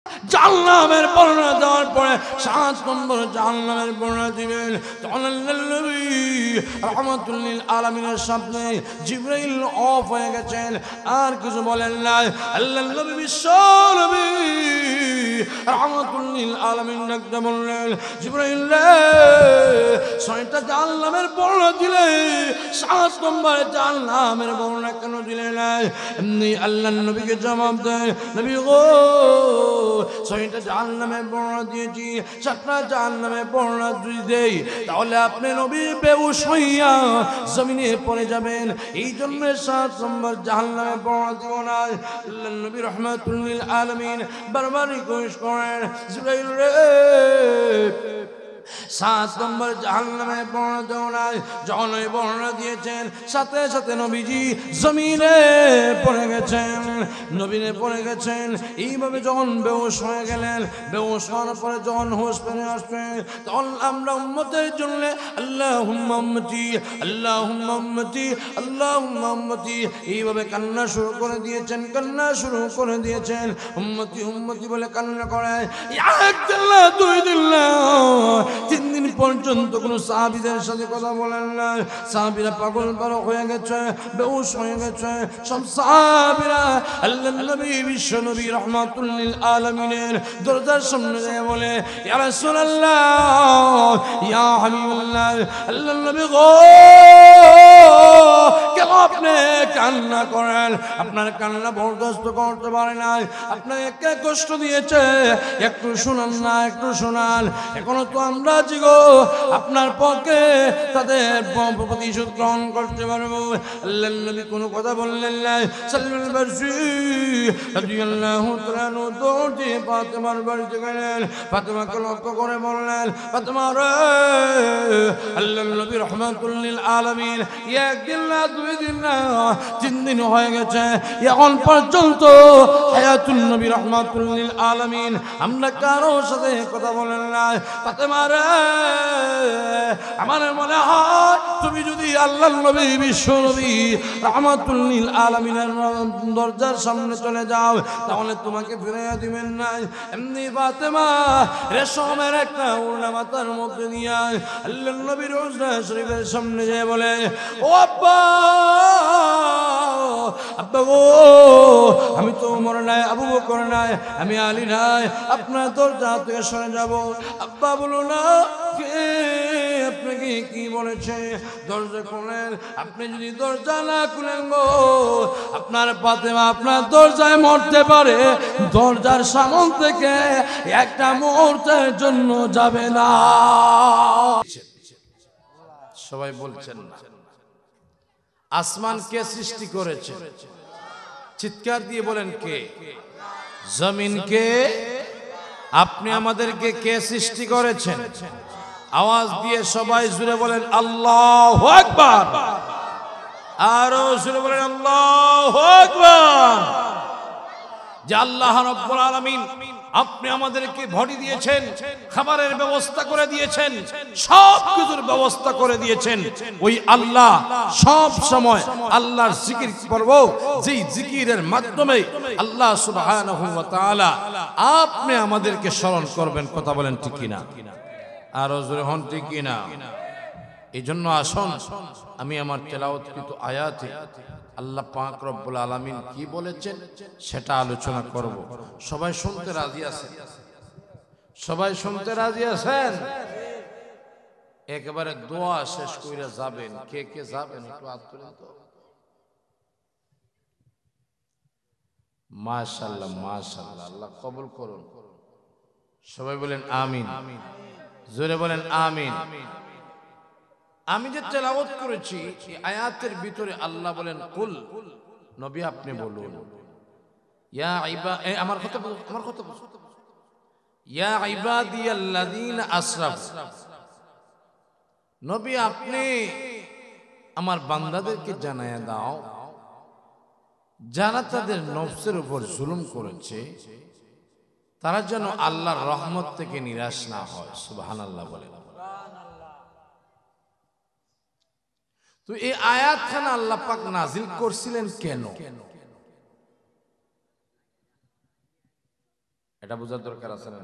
জাহান্নামের বর্ণনা দেওয়ার পরে 7 নম্বর জাহান্নামের বর্ণনা দিবেন। তখন আল্লাহর নবী রাহমাতুল লিল আলামিনের সামনে জিবরাইল অফ হয়ে গেছেন, আর কিছু বলেন না। আল্লাহর নবী বিশ্ব নবী রাহমাতুল লিল আলামিন ডাকতে বললেন, জিবরাইল রে 6টা জাহান্নামের বর্ণনা দিলে 7 নম্বর জাহান্নামের বর্ণনা কেন দিলে না? এমনি আল্লাহর নবীকে জবাব দেয়, নবী গো 6টা জাহান্নামের বর্ণনা দিয়েছি, 7টা জাহান্নামের বর্ণনা যদি দেই তাহলে আপনি নবী বেহুশ হইয়া জমিনে পড়ে যাবেন। এই জন্য 7 নম্বর জাহান্নামের বর্ণনা দিব না। আল্লাহর নবী রাহমাতুল লিল আলামিন বারবার রিকোয়েস্ট করেন, জিবরাইল রে 7 নম্বর জাহান্নামের বর্ণনা দেও নাই। যখন ওই বর্ণনা দিয়েছেন সাথে সাথে নবীজি জমিনে পড়ে গেছেন, নবীনে পড়ে গেছেন। এইভাবে যখন বেহুশ হয়ে গেলেন, বেহুশ হওয়ার পরে যখন হুঁশ ফিরে আসবে তখন আমরা উম্মতের জন্য আল্লাহুম্মা উম্মতি আল্লাহুম্মা উম্মতি আল্লাহুম্মা উম্মতি এইভাবে কান্না শুরু করে দিয়েছেন, কান্না শুরু করে দিয়েছেন। উম্মতি উম্মতি বলে কান্না করে একদিন না 2 দিন না 3 দিন পর্যন্ত কোনো সাহাবীদের সাথে কথা বলেন না। সাহাবীরা পাগল পার হয়ে গেছে, বেহুশ হয়ে গেছে। সব সাহাবীরা আল্লাহর নবী বিশ্ব নবী রাহমাতুল লিল আলামিনের দরজার সামনে গিয়ে বলে, ইয়া রাসূলুল্লাহ ইয়া হাবিবাল্লাহ, আল্লাহর নবী গো কেন আপনি কান্না করেন? আপনার কান্না বরদাস্ত করতে পারে না, আপনাকে কে কষ্ট দিয়েছে একটু শুনান না, একটু শোনান। এখনো তো আমরা গো আপনার পক্ষে তাদের প্রতিশোধ গ্রহণ করতে পারবো। আল্লাহর নবী কোনো কথা বললেন না। সালমান ফারসি রাদিয়াল্লাহু তাআলা দৌড় দিয়ে ফাতেমার বাড়িতে গেলেন। ফাতেমাকে লক্ষ্য করে বললেন, ফাতেমা রে আল্লাহর নবী রাহমাতুল লিল আলামিন একদিন না 2 দিন না 3 দিন হয়ে গেছে, এখন পর্যন্ত হায়াতুন নবী রাহমাতুল লিল আলামিন আমরা কারো সাথে কথা বলেন না। ফাতেমা রে আমার মনে হয় তুমি যদি আল্লাহর নবী বিশ্ব নবী রাহমাতুল লিল আলামিনের দরজার সামনে চলে যাও তাহলে তোমাকে ফিরিয়ে দিবেন না। এমনি ফাতেমা রেশমের একটা ওড়না মাথার মধ্যে নিয়ে আল্লাহর নবীর রওজা শরীফের সামনে যেয়ে বলে, ও আব্বা আব্বা গো আমি তো ওমর নাই, আবু বকর নাই, আমি আলী নাই, আপনার দরজা থেকে সরে যাব। আব্বা বলো না কে আপনাকে কি বলেছে? দরজা খুলেন। আপনি যদি দরজা না খুলেন গো আপনার ফাতেমা আপনার দরজায় মরতে পারে, দরজার সামন থেকে একটা মুহূর্তের জন্য যাবে না। সবাই বলছেন না? আসমান কে সৃষ্টি করেছে? চিৎকার দিয়ে বলেন কে? জমিন কে? আপনি আমাদেরকে কে সৃষ্টি করেছেন? আওয়াজ দিয়ে সবাই জুড়ে বলেন আল্লাহু আকবার। আরো জুড়ে বলেন আল্লাহু আকবার। যে আল্লাহ রাব্বুল আলামিন আপনি আমাদেরকে ভরি দিয়েছেন, খাবারের ব্যবস্থা করে দিয়েছেন, সব কিছুর ব্যবস্থা করে দিয়েছেন, ওই আল্লাহ সব সময় আল্লাহর জিকির করব, যেই জিকিরের মাধ্যমে আল্লাহ সুবহানাহু ওয়া তাআলা আপনি আমাদেরকে স্মরণ করবেন। কথা বলেন ঠিক কিনা? আরো জোরে হন ঠিক কিনা? এই জন্য আসুন আমি আমার তেলাওয়াতকৃত আয়াতে আল্লাহ পাক রব্বুল আলামিন কি বলেছেন সেটা আলোচনা করব। সবাই শুনতে রাজি আছেন? সবাই শুনতে রাজি আছেন? একেবারে দোয়া শেষ কইরা যাবেন। কে কে যাবেন একটু হাত তুলেন তো। মাশাআল্লাহ মাশাআল্লাহ, আল্লাহ কবুল করুন। সবাই বলেন আমিন। জোরে বলেন আমিন। আমি যে তেলাওয়াত করেছি এই আয়াতের ভিতরে আল্লাহ বলেন কুল, নবী আপনি বলুন, ইয়া আমার কথা বল, আমার কথা বল, ইয়া ইবাদিয়াল্লাযীনা আসরাফু, নবী আপনি আমার বান্দাদেরকে জানায়া দাও যারা তাদের নফসের উপর জুলুম করেছে তারা যেন আল্লাহর রহমত থেকে নিরাশ না হয়। সুবহানাল্লাহ বলেন। তো এই আয়াতখানা আল্লাহ পাক নাজিল করছিলেন কেন? এটা বোঝার দরকার আছে না?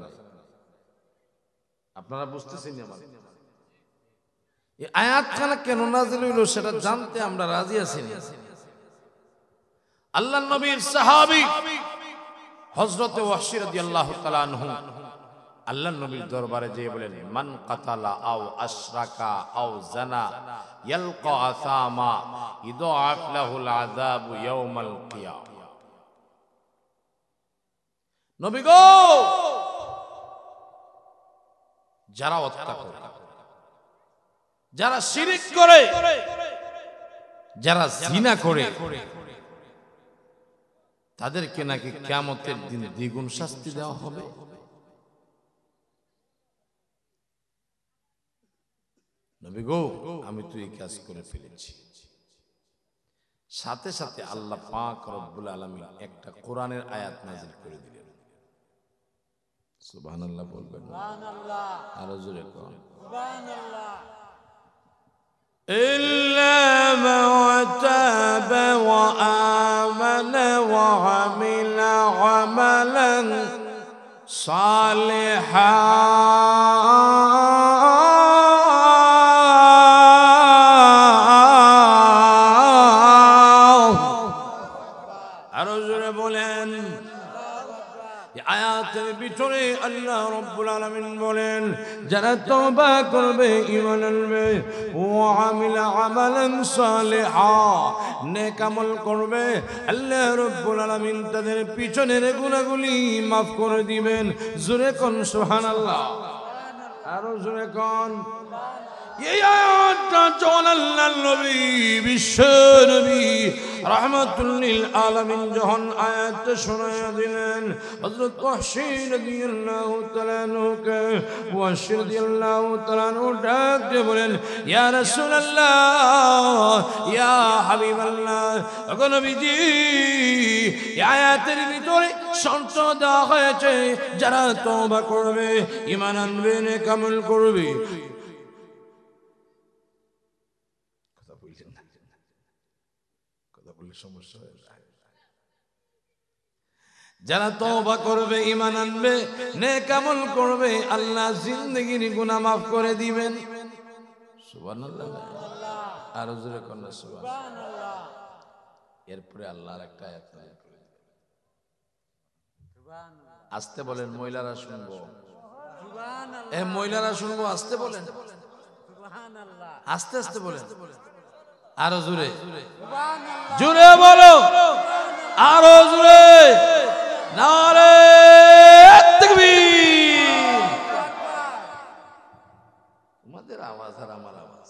আপনারা বুঝতেছেন আমার এই আয়াতখানা কেন নাযিল হইল সেটা জানতে আমরা রাজি আছি না। আল্লাহর নবীর সাহাবী হযরত ওয়াহশী রাদিয়াল্লাহু তাআলা আনহু আল্লাহর নবীর দরবারে যেয়ে বলেন, মান কাতালা আও আশরাকা আও জানা ইয়ালকা আসামা ইদআফ লাহুল আযাবু ইয়াউমাল কিয়ামা। নবী গো, যারা হত্যা করে, যারা শিরক করে, যারা জিনা করে, তাদেরকে নাকি কিয়ামতের দিন দ্বিগুণ শাস্তি দেওয়া হবে। নবী গো, আমি তো এই কাজ করে ফেলেছি। সাথে সাথে আল্লাহ পাক রব্বুল আলামিন একটা কোরআনের আয়াত নাযিল করে দিলেন। সুবহানাল্লাহ বলবেন, সুবহানাল্লাহ, আরো জোরে কোন সুবহানাল্লাহ। ইল্লা মান তাবা ওয়া আমানা ওয়া আমিলা আমালান সালিহান। আরো জোরে বলেন। আয়াতের ভিতরে আল্লাহ রাব্বুল আলামিন বলেন, যারা তওবা করবে, ঈমান আনবে, ওয়া আমিলা আমালান সালিহা, নেক আমল করবে, আল্লাহ রাব্বুল আলামিন তাদের পিছনের গুনাহগুলি maaf করে দিবেন। জোরে কোন সুবহানাল্লাহ, আরো জোরে কোন। এই আয়াতটা যখন আল্লাহর নবী, বিশ্ব নবী রাহমাতুল লিল আলামিন যখন আয়াতটা শোনায়া দিলেন, হযরত ওয়াহশী রাদিয়াল্লাহু তাআলা আনহুকে, ওয়াহশী রাদিয়াল্লাহু তাআলা আনহু ডাক দিয়ে বলেন, ইয়া রাসূলুল্লাহ, ইয়া হাবিবাল্লাহ, ওগো নবীজি, এই আয়াতের ভিতরে শর্ত দেওয়া হয়েছে, যারা তওবা করবে, ঈমান আনবে, নেক আমল করবে। সমস্যা হয়ে যায়। যারা তওবা করবে, ঈমান আনবে, নেক আমল করবে, আল্লাহ জিন্দেগির গুনাহ maaf করে দিবেন। সুবহানাল্লাহ, আর জোরে কোন সুবহানাল্লাহ। এরপরে আল্লাহর একটা আয়াত নাযিল করে দিলেন। সুবহানাল্লাহ, আস্তে বলেন, মহিলারা শুনবো। সুবহানাল্লাহ, মহিলারা শুনবো, আস্তে বলেন। সুবহানাল্লাহ, আস্তে আস্তে বলেন, আরো জোরে, জোরে বলো, আরো জোরে, নারে তাকবীর। তোমাদের আওয়াজ আর আমার আওয়াজ,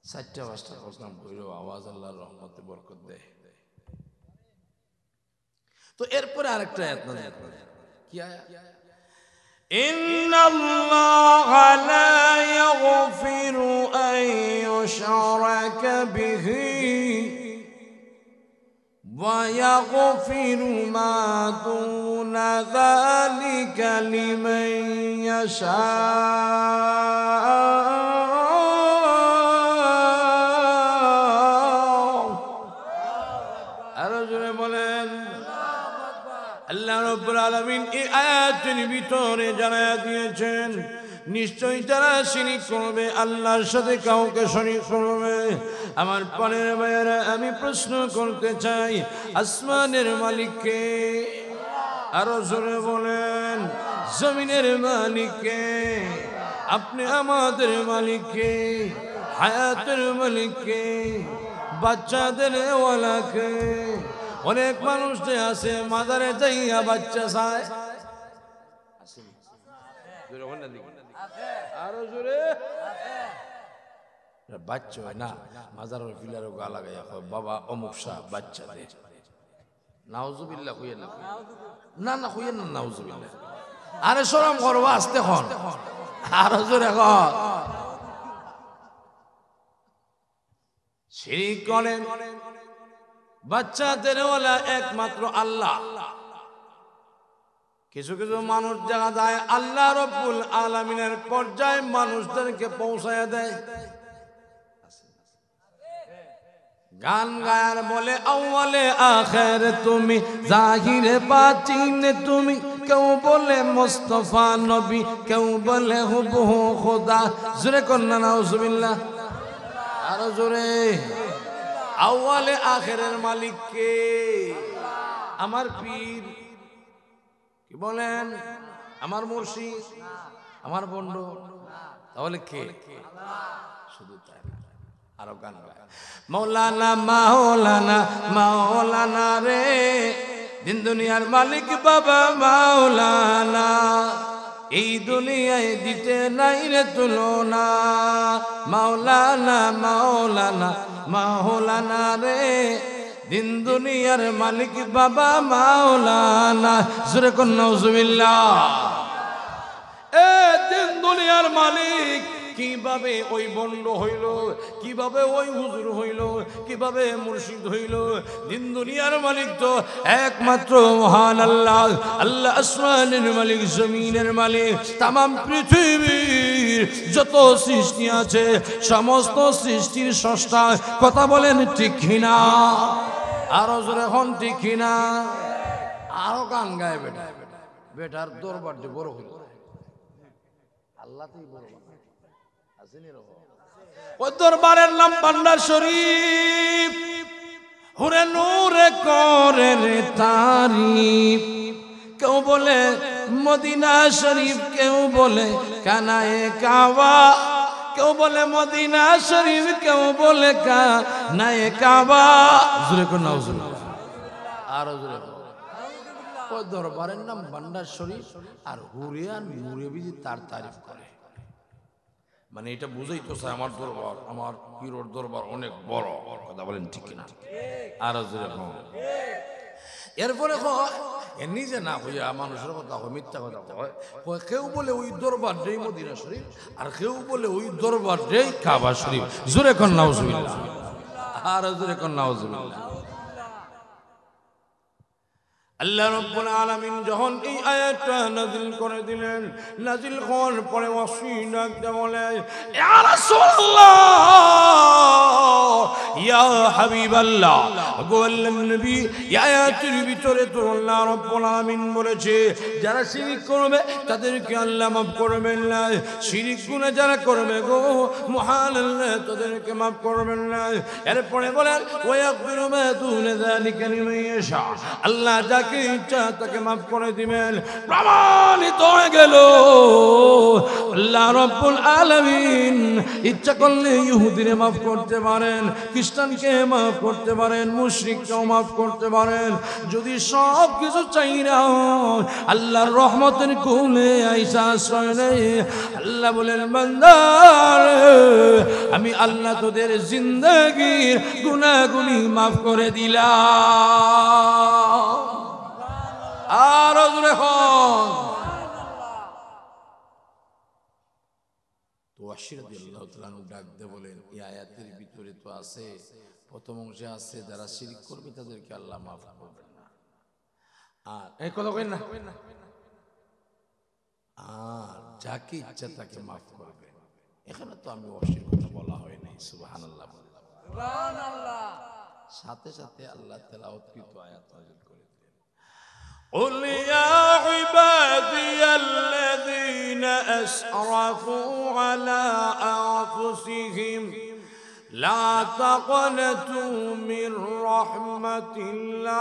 4টা 5টা প্রোগ্রাম কইরো, আওয়াজ আল্লাহর রহমতে বরকত দেয়। তো এরপরে আরেকটা আয়াত নাযিল করে। কি আয়াত? ইন্নাল্লাহা লা ইয়াগফিরু আন ইউশরাকা বিহি ওয়া ইয়াগফিরু মা দুনা যালিকা লিমান ইয়াশা। আরো জোরে বলেন। আল্লাহ রাব্বুল আলামিন এই আয়াতের ভিতরে জানায়া দিয়েছেন, নিশ্চয়ই যারা শিরক করবে, আল্লাহর সাথে কাউকে শরীক করবে। আমার প্রাণের ভাইয়েরা, আমি প্রশ্ন করতে চাই, আসমানের মালিক কে? আরো জোরে বলেন। জমিনের মালিক কে? আপনি আমাদের মালিক কে? হায়াতের মালিক কে? বাচ্চাদের ওয়ালা কে? অনেক মানুষ যে আছে মাজারে যাইয়া বাচ্চা চায়, আরো জোরে, বাচ্চা হয় না, মাজারের পিলারও গা লাগাইয়া বাবা অমুক শাহ বাচ্চা দে। নাউজুবিল্লাহ কইয়েন না, না না কইয়েন না, নাউজুবিল্লাহ। আরে শরম করো, আস্তে খন, আরো জোরে কর। শিরক করেন, বাচ্চাদের ওয়ালা একমাত্র আল্লাহ। কিছু কিছু মানুষ দেখা যায় আল্লাহ রাব্বুল আলামিনের পর্যায়ে মানুষদেরকে পৌঁছায়া দেয়। গান গায়ার বলে, আউয়ালে আখের তুমি, জাহিরে বাতিনে তুমি, কেউ বলে মুস্তাফা নবী, কেউ বলে হুবহু খোদা। জোরে কন্না নাউজুবিল্লাহ, আরো জোরে। আউয়ালে আখেরের মালিক কে? আমার পীর। কি বলেন? আমার মুর্শিদ, আমার বন্ধু। তাহলে কে? শুধু তাই না, আরো গান গায়। মাওলানা মাওলানা মাওলানা রে, দিন দুনিয়ার মালিক বাবা মাওলানা, এই দুনিয়ায় দিতে নাই রে তুলনা। মাওলানা মাওলানা মাওলানা রে, দিন দুনিয়ার মালিক বাবা মাওলানা। জোরে কোন নাউজুবিল্লাহ। এ দিন দুনিয়ার মালিক কিভাবে ওই বন্ড হইল, কিভাবে ওই হুজুর হইল, কিভাবে মুর্শিদ হইল? দিন দুনিয়ার মালিক তো একমাত্র মহান আল্লাহ। আল্লাহ আসমানের মালিক, জমিনের মালিক, তামাম পৃথিবীর যত সৃষ্টি আছে সমস্ত সৃষ্টির স্রষ্টা। কথা বলেন ঠিক কিনা? আরো জোরে এখন ঠিক কিনা? আরো গান গায় বেটা। বেটার দরবার যে বড় হইল, আল্লাহতেই বড়। ওই দরবারের নাম ভান্ডার শরীফ। হুরে নূরে করে রে তারিফ। কেউ বলে মদিনা শরীফ, কেউ বলে কানায়ে কাবা, কেউ বলে মদিনা শরীফ, কেউ বলে কানায়ে কাবা। জোরে কোন নাউজুবিল্লাহ, আরো জোরে। ওই দরবারের নাম ভান্ডার শরীফ, আর হুরিয়ান মুরেবিজি তার তারিফ করে। মানে এটা বুঝেই তো স্যার, আমার দরবার, আমার পীরের দরবার অনেক বড়। কথা বলেন ঠিক কিনা? আর এরপরে নিজে না হইয়া মানুষের কথা হয়, মিথ্যা কথা হয়। কেউ বলে ওই দরবার যেই মদিনা শরীফ, আর কেউ বলে ওই দরবার যেই কাবা শরীফ। জোরে কোন নাউজুবিল্লাহ, আর জোরে কোন নাউজুবিল্লাহ। আল্লাহ রাব্বুল আলামিন যখন এই আয়াতটা নাযিল করে দিলেন, নাযিল হওয়ার পরে ওয়াসিনা বলে, ইয়া রাসূলুল্লাহ, ইয়া হাবিবাল্লাহ, গো আল্লাহর নবী, এই আয়াতের ভিতরে তো আল্লাহ রাব্বুল আলামিন বলেছে যারা শিরক করবে তাদেরকে আল্লাহ মাফ করবেন না। শিরক গুনাহ যারা করবে গো মহান আল্লাহ তাদেরকে মাফ করবেন না। এরপরে বলেন ওয়ায়াগফিরু মা দুনা যালিকা লিমান ইয়াশা, আল্লাহ যাকে ইচ্ছা তাকে মাফ করে দিবেন। প্রমাণিত হয়ে গেল আল্লাহ রাব্বুল আলামিন ইচ্ছা করলে ইহুদিরে মাফ করতে পারেন, খ্রিস্টানকে মাফ করতে পারেন, মুশরিককেও মাফ করতে পারেন। যদি সব কিছু চাই না আল্লাহর রহমতের কোলে আইসা আশ্রয় নেই, আল্লাহ বলেন বান্দা আমি আল্লাহ তোদের জিন্দেগীর গুনাহগুলি মাফ করে দিলাম। আর ডাক দে বলেন এই আয়াতের ভিতরে তো আছে, প্রথম অংশে আছে যারা শিরক করবে তাদেরকে আল্লাহ মাফ করবেন না। আর এই কথা কইন না, আর যাকে ইচ্ছা তাকে মাফ করবে। এখানে তো আমি অশির কথা বলা হয় নাই। সুবহানাল্লাহ, সুবহানাল্লাহ। সাথে সাথে আল্লাহ তেলাওয়াতকৃত আয়াত নাযিল করে দিলেন, قل يا عبادي الذين أسرفوا على أنفسهم لا تقنطوا من رحمة الله।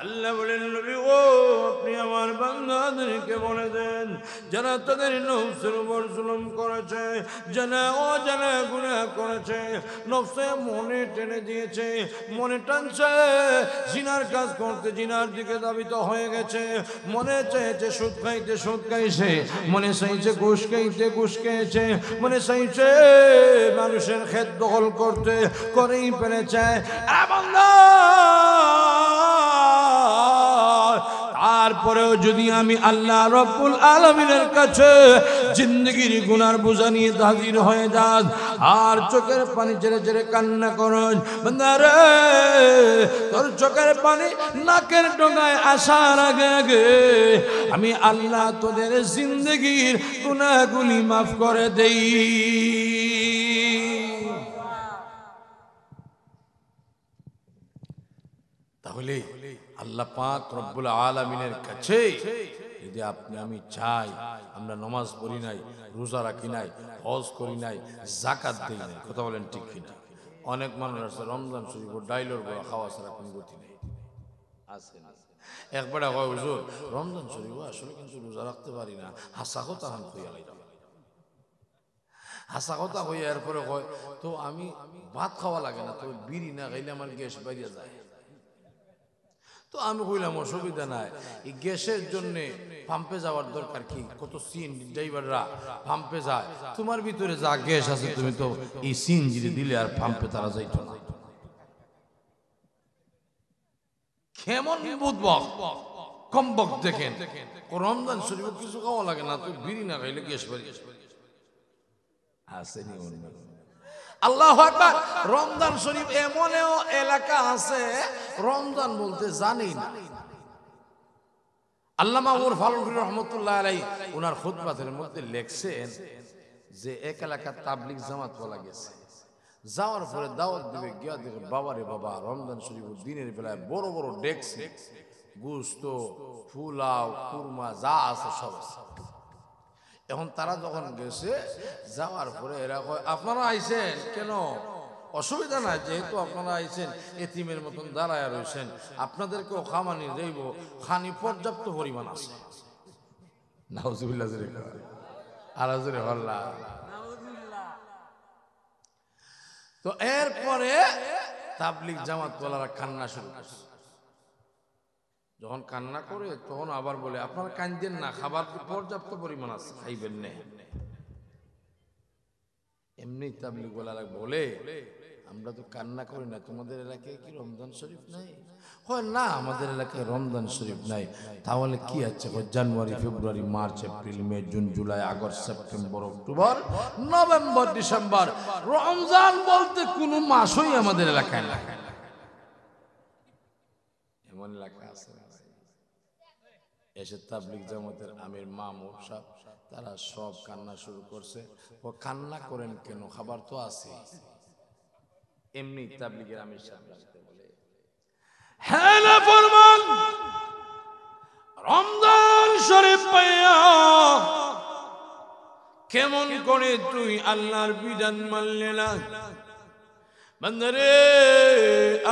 আল্লাহ বলেন নবী ও আপনি আমার বান্দাদেরকে বলে দেন যারা তাদের নফসের উপর জুলুম করেছে, জানা ও জানা গুনাহ করেছে, নফসে মনে টেনে দিয়েছে, মনে টানছে জিনার কাজ করতে, জিনার দিকে ধাবিত হয়ে গেছে, মনে চাইছে সুদ খাইতে সুদ খাইছে, মনে চাইছে ঘুষ খাইতে ঘুষ খেয়েছে, মনে চাইছে মানুষের খেত দখল করতে করেই ফেলেছে। তারপরেও যদি আমি আল্লাহ রব্বুল আলামিনের কাছে জিন্দগির গুনার বোঝা নিয়ে হাজির হয়ে যান আর চোখের পানি ছেড়ে ছেড়ে কান্না করুন, বান্দা রে তোর চোখের পানি নাকের ডগায় আসার আগে আগে আমি আল্লাহ তোদের জিন্দগির গুনাহগুলি মাফ করে দেই। তাহলে আল্লাহ পাক রব্বুল আলামিনের কাছে যদি আপনি আমি চাই, আমরা নামাজ পড়ি নাই, রোজা রাখি নাই, হজ করি নাই, যাকাত দেই নাই, কথা বলেন ঠিক কিনা? অনেক মানুষ আছে রমজান শরীফ ডাইলর বড় খাওয়া ছাড়া কোনো গতি নেই, আছে না? একবারে কয় হুজুর রমজান শরীফ আসলে কিন্তু রোজা রাখতে পারি না, হাসা কথা হান কইয়া লাইলাম, হাসা কথা কইয়া এরপরে কয় তো আমি ভাত খাওয়া লাগে না, তো বিড়ি না খাইলে আমার গ্যাস বাইরে যায়। তো আমি কইলাম অসুবিধা নাই, এই গ্যাসের জন্য পাম্পে যাওয়ার দরকার কি? কত সিএনজি ড্রাইভাররা পাম্পে যায়, তোমার ভিতরে যা গ্যাস আছে তুমি তো এই সিএনজি দিলে আর পাম্পে তারা যাইতো না। কেমন বুঝবক কমবক দেখেন, রমজান শরীফ কিছু খাওয়া লাগে না, তো বিড়ি না খাইলে গ্যাস বাইরে আসেনি। আল্লাহু আকবার। রমজান শরীফ এমন এলাকা আছে রমজান বলতে জানেই না। আল্লামা ওমর ফারুক রহমতুল্লাহ আলাইহি ওনার খুতবাতের মধ্যে লেখছেন যে এক এলাকা তাবলিগ জামাত বলা গেছে, যাওয়ার পরে দাওয়াত দিবে, গিয়া দেখে বাবারে বাবা রমজান শরীফ দিনের বেলায় বড় বড় ডেকসি গোশত ফুলাও কুরমা যা আছে সব আছে। এখন তারা যখন গেছে, যাওয়ার পরে এরা কয় আপনারা আইছেন কেন? অসুবিধা নাই, যেহেতু আপনারা আইছেন এতিমের মতন দাঁড়ায় রয়েছেন, আপনাদেরকেও খামানি দেব, খানি পর্যাপ্ত পরিমাণ আছে। নাউজুবিল্লাহ আর হাজরে হল্লা। তো এরপরে তাবলিগ জামাত ওয়ালারা কান্না শুরু করছে। যখন কান্না করে তখন আবার বলে আপনারা কান্দেন না, খাবার পর্যাপ্ত পরিমাণ আছে, খাইবেন না। এমনি তাবলিগ ওয়ালারা বলে আমরা তো কান্না করি না, তোমাদের এলাকায় কি রমজান শরীফ নাই? হয় না, আমাদের এলাকায় রমজান শরীফ নাই, তাহলে কি আছে? জানুয়ারি ফেব্রুয়ারি মার্চ এপ্রিল মে জুন জুলাই আগস্ট সেপ্টেম্বর অক্টোবর নভেম্বর ডিসেম্বর, রমজান বলতে কোন মাসই আমাদের এলাকায় নাই। এমন এলাকা আছে। এসে তাবলিগ জামাতের আমির মামুর সাহেব তারা সব কান্না শুরু করছে। ও কান্না করেন কেন? খাবার তো আছে। এমনি তাবলিগের আমির সাহেব বলে হ্যাঁ না ফরমান, রমজান শরীফ পাইয়া কেমন করে তুই আল্লাহর বিধান মানলে না? বান্দারে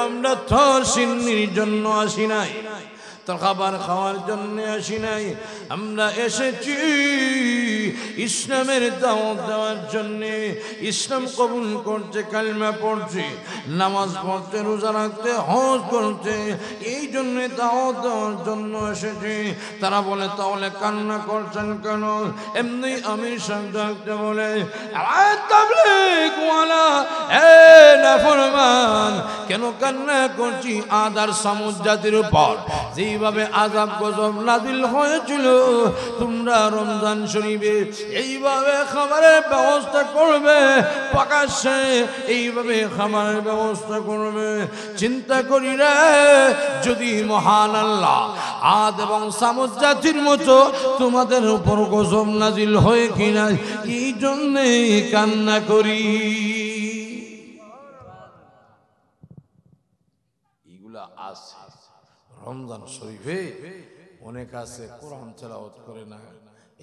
আমরা তোর সিন্নির জন্য আসি নাই, তোর খাবার খাওয়ার জন্য আসি নাই, আমরা এসেছি ইসলামের দাওয়াত দেওয়ার জন্য। ইসলাম কবুল করতে, কালিমা পড়ছে, নামাজ পড়তে, রোজা রাখতে, হজ করতে, এই জন্য দাওয়াত দেওয়ার জন্য এসেছি। তারা বলে তাহলে কান্না করছেন কেন? এমনি আমি সাথে বলে তাবলীগ ওয়ালা এ নাফরমান কেন কান্না করছি? আদার সামুদ জাতির উপর যেইভাবে আযাব গজব নাযিল হয়েছিল, তোমরা রমজান শরীফে এইভাবে খাবারের ব্যবস্থা করবে, প্রকাশ্যে এইভাবে খাবারের ব্যবস্থা করবে। চিন্তা করি রে, যদি মহান আল্লাহ আদ এবং সামুদ জাতির মতো তোমাদের উপর গজব নাযিল হয় কিনা, এই জন্যই কান্না করি। এগুলা আছে রমজান শরীফে। অনেক আছে কোরআন তেলাওয়াত করে না,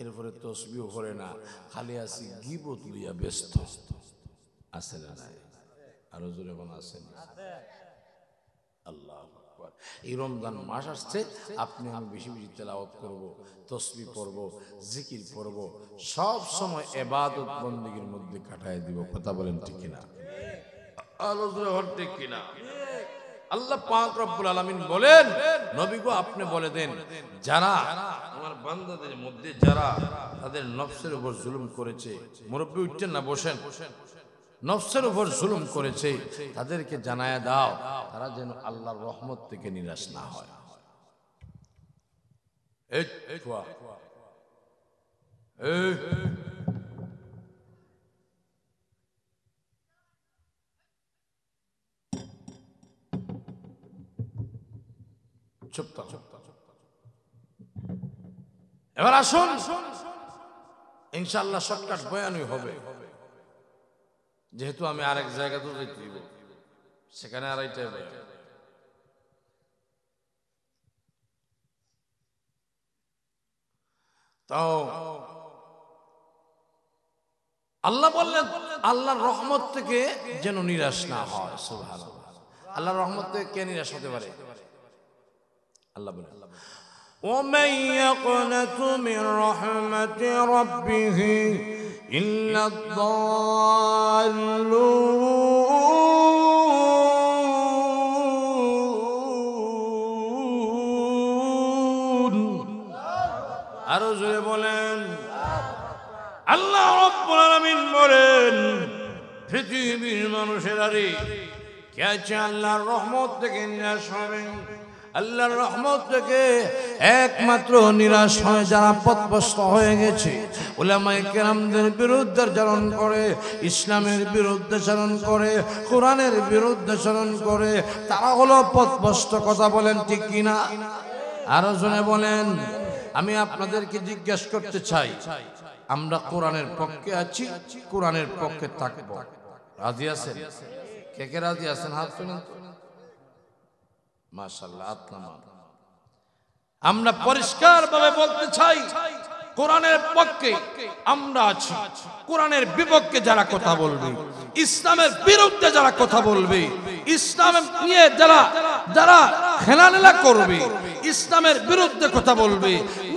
এরপরে তাসবিহ করে না, খালি আছে গীবত লইয়া ব্যস্ত। আছে না? আরো জোরে কোন আছে? আল্লাহু আকবার। এই রমজান মাস আসছে, আপনি আমি বেশি বেশি তেলাওয়াত করব, তাসবিহ পড়ব, জিকির পড়ব, সব সময় ইবাদত বندگির মধ্যে কাটায় দিব। কথা বলেন ঠিক কিনা? আরো জোরে হন ঠিক কিনা? আল্লাহ পাক রব্বুল আলামিন বলেন, নবী গো আপনি বলে দেন, যারা আমার বান্দাদের মধ্যে যারা তাদের নফসের উপর জুলুম করেছে, মুরব্বি উঠছেন না, বসেন, নফসের উপর জুলুম করেছে, তাদেরকে জানায়া দাও তারা যেন আল্লাহর রহমত থেকে নিরাশ না হয়। এবার আসুন, ইনশাআল্লাহ শর্টকাট বয়ানই হবে, যেহেতু আমি আরেক জায়গাতে যাইতে দিব, সেখানে আড়াইটায় বয়ান। তাও আল্লাহ বললেন আল্লাহর রহমত থেকে যেন নিরাশ না হয়। সুবহানাল্লাহ। আল্লাহর রহমত থেকে কে নিরাশ হতে পারে? আল্লাহ বলেন ومن يقنط من رحمة ربه إلا الضالون। আরো জোরে বলেন আল্লাহ রাব্বুল আলামিন বলেন পৃথিবীর মানুষেরা রে, কে আছে আল্লাহর রহমত থেকে নিরাশ হবে? আল্লাহর রহমত থেকে একমাত্র নিরাশ হয় যারা পথভ্রষ্ট হয়ে গেছে, উলামায়ে কেরামদের বিরুদ্ধাচরণ করে, ইসলামের বিরুদ্ধাচরণ করে, কোরআনের বিরুদ্ধাচরণ করে, তারা হলো পথভ্রষ্ট। কথা বলেন ঠিক কিনা? আরো জনে বলেন। আমি আপনাদেরকে জিজ্ঞাসা করতে চাই, আমরা কোরআনের পক্ষে আছি, কোরআনের পক্ষে থাকব, রাজি আছেন? কে কে রাজি আছেন? হাত তুলেন। মাশাআল্লাহ। আমরা পরিষ্কার ভাবে বলতে চাই, কোরআনের পক্ষে আমরা আছি। কোরআনের বিপক্ষে যারা কথা বলবে, ইসলামের বিরুদ্ধে যারা কথা বলবে, ইসলাম নিয়ে যারা খেলাধুলা করবে, ইসলামের বিরুদ্ধে কথা বলবে,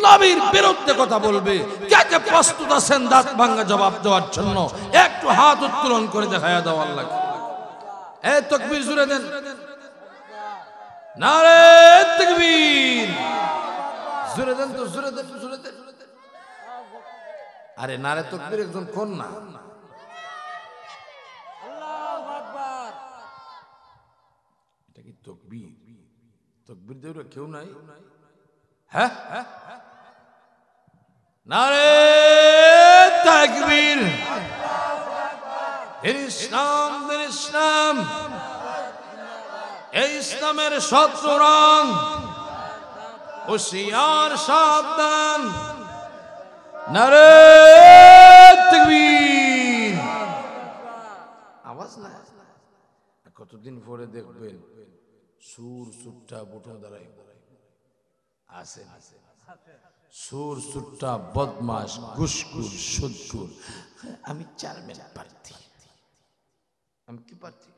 নবীর বিরুদ্ধে কথা বলবে, কে কে প্রস্তুত আছেন দাঁত ভাঙা জবাব দেওয়ার জন্য? একটু হাত উত্তোলন করে দেখায়া দাও আল্লাহকে। এই তাকবীর জোরে দেন, নারে তাকবীর জোরে দেন তো, জোরে দেন, জোরে দেন। আরে নারে তাকবীর একজন কোন না? আল্লাহু আকবার। এটা কি তাকবীর? তাকবীর দেওয়া কেউ নাই? হ্যাঁ, নারে তাকবীর। ইসলাম দিন ইসলাম, এই ইসলামের শত্রুরা হুঁশিয়ার সাবধান। নারে তাকবীর। আওয়াজ না? কতদিন পরে দেখবেন সুর সুট্টা বুটো দাঁড়াই আছে, সুর সুট্টা বদমাশ ঘুষখোর সুদখোর। আমি চেয়ারম্যান প্রার্থী, আমি কি প্রার্থী?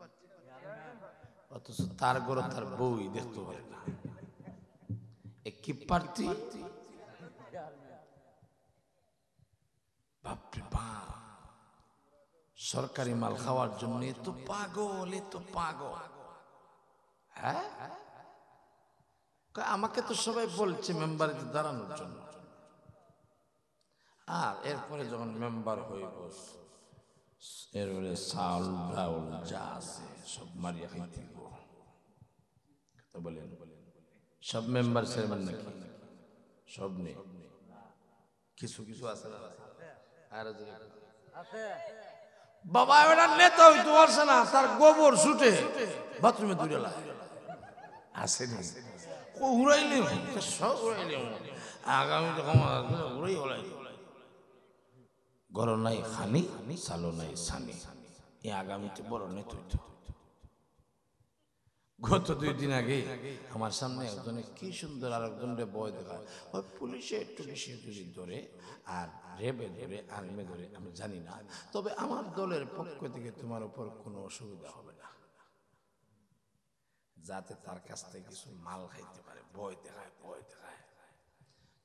অথচ তার ঘরে তার বউই দেখতে পারে না। কি প্রার্থী? বাপরে বাপ, সরকারি মাল খাওয়ার জন্য এত পাগল, এত পাগল। হ্যাঁ, আমাকে তো সবাই বলছে মেম্বারে দাঁড়ানোর জন্য, আর এরপরে যখন মেম্বার হয়ে বস, এরপরে চাউল ডাউল যা আছে সব মারিয়া খাইতে বলেন। সব মেম্বার চেয়ারম্যান নাকি? সব নেই, কিছু কিছু আছে না। বাবা ওটা নেতা হইতে পারছে না, তার গোবর ছুটে বাথরুমে দূরে লাগে আছে না। উড়াইলে সব উড়াইলে আগামী উড়াই হলাই গর নাই খানি, সালো নাই সানি। এই আগামীতে বড় নেতা হইতো। গত 2 দিন আগে আমার সামনে একজনে কি সুন্দর আর একজনকে বয় দেখায়, ওই পুলিশে যদি ধরে আর রেবে ধরে আর্মে ধরে আমি জানি না, তবে আমার দলের পক্ষ থেকে তোমার উপর কোনো অসুবিধা হবে না, যাতে তার কাছ থেকে কিছু মাল খাইতে পারে। ভয় দেখায়, ভয় দেখায়।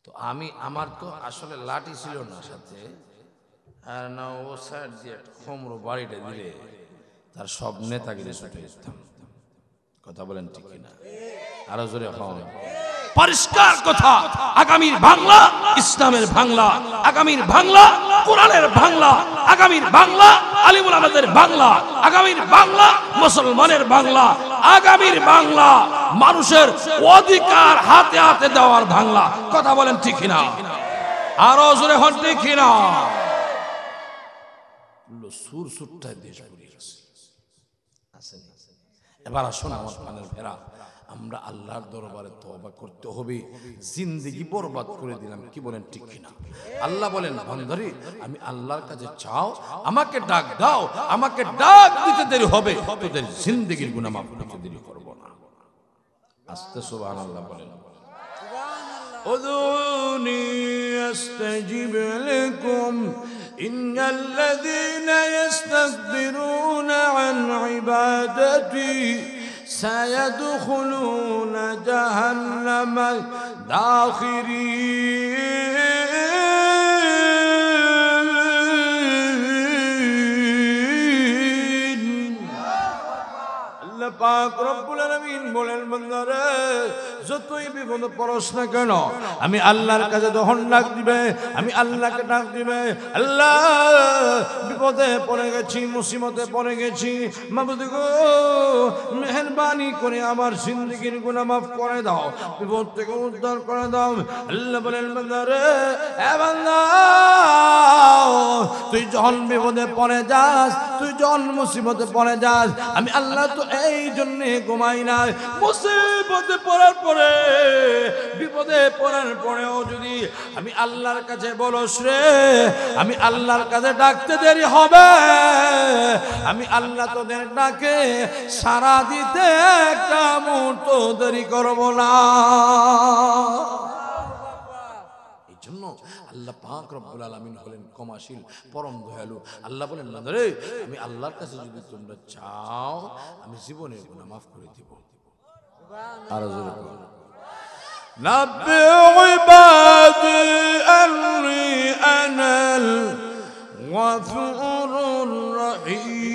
তো আমার তো আসলে লাঠি ছিল না সাথে, আর না ও সাইড দিয়ে খমরো বাড়িটা দিলে তার সব নেতাগিরি ছুটে যেতাম। কথা বলেন ঠিক কিনা? আরো জোরে হন। পরিষ্কার কথা, আগামীর বাংলা ইসলামের বাংলা, আগামীর বাংলা কোরআনের বাংলা, আগামীর বাংলা আলিমুল আমাদের বাংলা, আগামীর বাংলা মুসলমানের বাংলা, আগামীর বাংলা মানুষের অধিকার হাতে হাতে দেওয়ার বাংলা। কথা বলেন ঠিক কিনা? আরো জোরে হন ঠিক কিনা? সুর সুরটাই দেশ আসেনি। এবার আসুন আমার প্রাণের ফেরা, আমরা আল্লাহর দরবারে তওবা করতে হবে। জিন্দেগি বরবাদ করে দিলাম, কি বলেন ঠিক কিনা? আল্লাহ বলেন, বান্দারে আমি আল্লাহর কাছে চাও, আমাকে ডাক দাও, আমাকে ডাক দিতে দেরি হবে, তোদের জিন্দেগির গুনাহ মাফ করতে দেরি করব না। আস্তে সুবহানাল্লাহ বলেন। উদুনি আস্তাজিব লাকুম ইন্নাল্লাযীনা ইস্তাকবিরুনা আন ইবাদাতি সায়াদখুলুনা জাহান্নামা দাখিরিন। আল্লাহ পাক রব্বুল আলামিন বলেন, বান্দারে যতই বিপদে পড়স না কেন, আমি আল্লাহর কাছে যখন ডাক দিবে, আমি আল্লাহকে ডাক দিবে, আল্লাহ বিপদে পড়ে গেছি, মুসিবতে পড়ে গেছি, মাবুদ গো মেহেরবানি করে আমার জিন্দেগির গুনাহ মাফ করে দাও, বিপদ থেকে উদ্ধার করে দাও। আল্লাহ বলেন, বান্দারে এ বান্দা, তুই যখন বিপদে পড়ে যাস, তুই যখন মুসিবতে পড়ে যাস, আমি আল্লাহ তো এই জন্যে ঘুমাই না। মুসিবতে পড়ার পরে, বিপদে পড়ার পরেও যদি আমি আল্লাহর কাছে বলস রে, আমি আল্লাহর কাছে ডাকতে দেরি হবে, আমি আল্লাহ তোদের ডাকে সারা দিতে একটা মুহূর্ত দেরি করব না। এই জন্য আল্লাহ পাক রব্বুল আলামিন হলেন ক্ষমাশীল, পরম দয়ালু। আল্লাহ বলেন, বান্দারে আমি আল্লাহর কাছে যদি তোমরা চাও, আমি জীবনের গুনাহ মাফ করে দিব। আর জোরে বলো, নাব্বি ইবাদি আন্নী আনাল গফুরুর রহিম।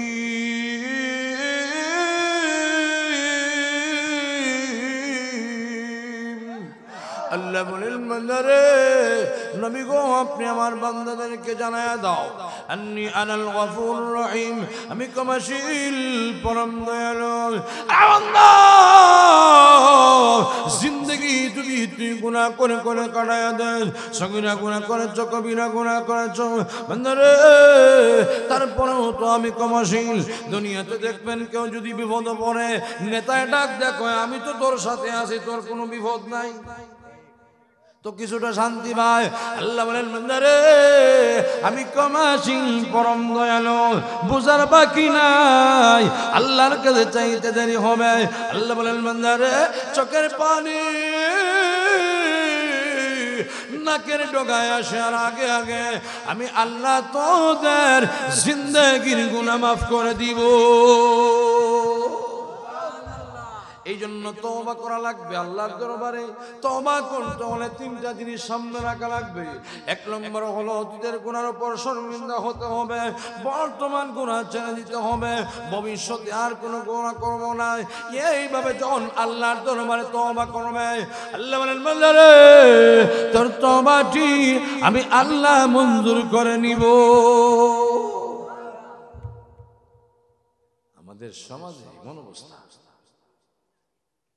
আল্লাহ বলেন, বান্দারে নবী গো আপনি আমার বান্দাদেরকে জানায়া দাও, আন্নী আনাল গফুরুর রহিম, আমি ক্ষমাশীল পরম দয়ালু। বান্দা জিন্দেগি যদি তুই গুনাহ করে করে কাটায়া দেন, সগীরা গুনাহ করেছ, কবিরা গুনাহ করেছ, বান্দারে তারপরেও তো আমি ক্ষমাশীল। দুনিয়াতে দেখবেন কেউ যদি বিপদে পড়ে, নেতায় ডাক দেখো, আমি তো তোর সাথে আছি, তোর কোনো বিপদ নাই, তো কিছুটা শান্তি পায়। আল্লাহ বলেন, বান্দারে আমি ক্ষমাশীল পরম দয়ালু, বুঝার বাকি নাই, আল্লাহর কাছে চাইতে দেরি হবে। আল্লাহ বলেন, বান্দারে চোখের পানি নাকের ডগায় আসার আগে আগে আমি আল্লাহ তোদের জিন্দেগির গুনাহ মাফ করে দিব। এই জন্য তওবা করা লাগবে আল্লাহর দরবারে। তওবা করতে হলে তিনটা জিনিস সামনে রাখা লাগবে। এক নম্বর হলো অতীতের গুনার উপর শর্মিন্দা হতে হবে, বর্তমান গুনাহ ছেড়ে দিতে হবে, ভবিষ্যতে আর কোনো গুনাহ করব না। এইভাবে যখন আল্লাহর দরবারে তওবা করবে, আল্লাহ বলেন, বান্দারে তোর তওবাটি আমি আল্লাহ মঞ্জুর করে নিব। আমাদের সমাজে এমন অবস্থা,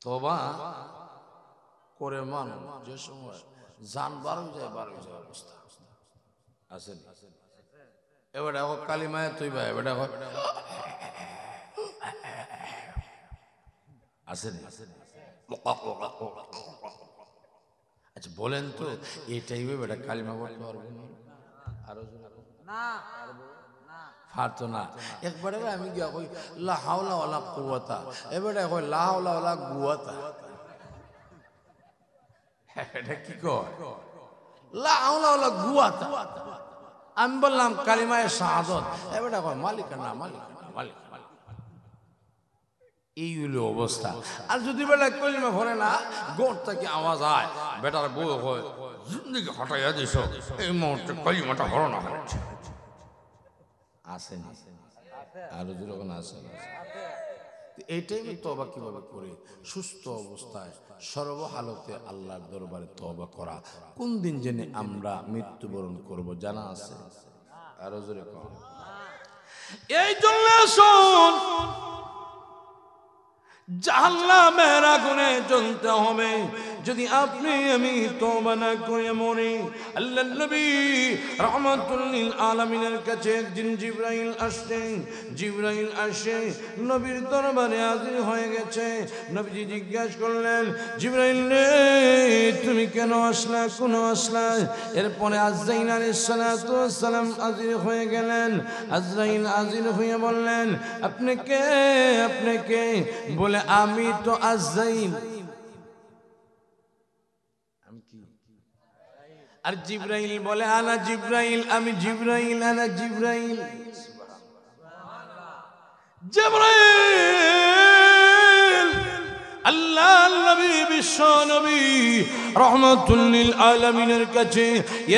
তওবা করে মানুষ যে সময় জান বার হয়ে যায় অবস্থা আছে। এবার কালিমায় তুই ভাই এবার আছে। আচ্ছা বলেন তো, এটাই বেটা কালিমা বলতে পারবেন? আরো না পারতো না। একবারে আমি গিয়া কই লা হাওলা ওয়ালা কুওয়াতা, এবারে কই লা হাওলা ওয়ালা গুওয়াতা। এটা কি কয়? লা হাওলা ওয়ালা গুওয়াতা। আমি বললাম কালিমায়ে শাহাদাত, এবারে কয় মালিক না মালিক না মালিক। এই হলো অবস্থা। আর যদি বেটা কালিমা পড়ে না, গোট থেকে আওয়াজ হয়, বেটার বউ হয় জিন্দেগি হটাইয়া দিছ, এই মুহূর্তে কালিমাটা হলো না হচ্ছে। আসেন আরো যখন আসেন, এইটাই তওবা কিভাবে করে সুস্থ অবস্থায় সর্বহালতে আল্লাহর দরবারে তওবা করা। কোন দিন জেনে আমরা মৃত্যুবরণ করব জানা আছে? আরো জোরে কর। এই জন্য শুন, জাহান্নামের আগুনে জ্বলতে হবে যদি আপনি আমি তওবা না করে মরি। আল্লাহর নবী রাহমাতুল লিল আলামিনের কাছে একদিন জিবরাইল আসে, নবীর দরবারে হাজির হয়ে গেছে। নবীজি জিজ্ঞাসা করলেন, জিবরাইল রে তুমি কেন আসলা, কোন আসলা? এরপরে আজরাইল আলাইহিস সালাতু ওয়াস সালাম হাজির হয়ে গেলেন। আজরাইল হাজির হয়ে বললেন, আপনি কে? আপনি কে? বলে আমি তো আজরাইল। আমি কি? আর জিবরাইল বলে আনা জিবরাইল, আমি জিবরাইল, আনা জিবরাইল। জিবরাইল আল্লাহর নবী, বিশ্ব নবী রহমাতুল লিল আলামিনের কাছে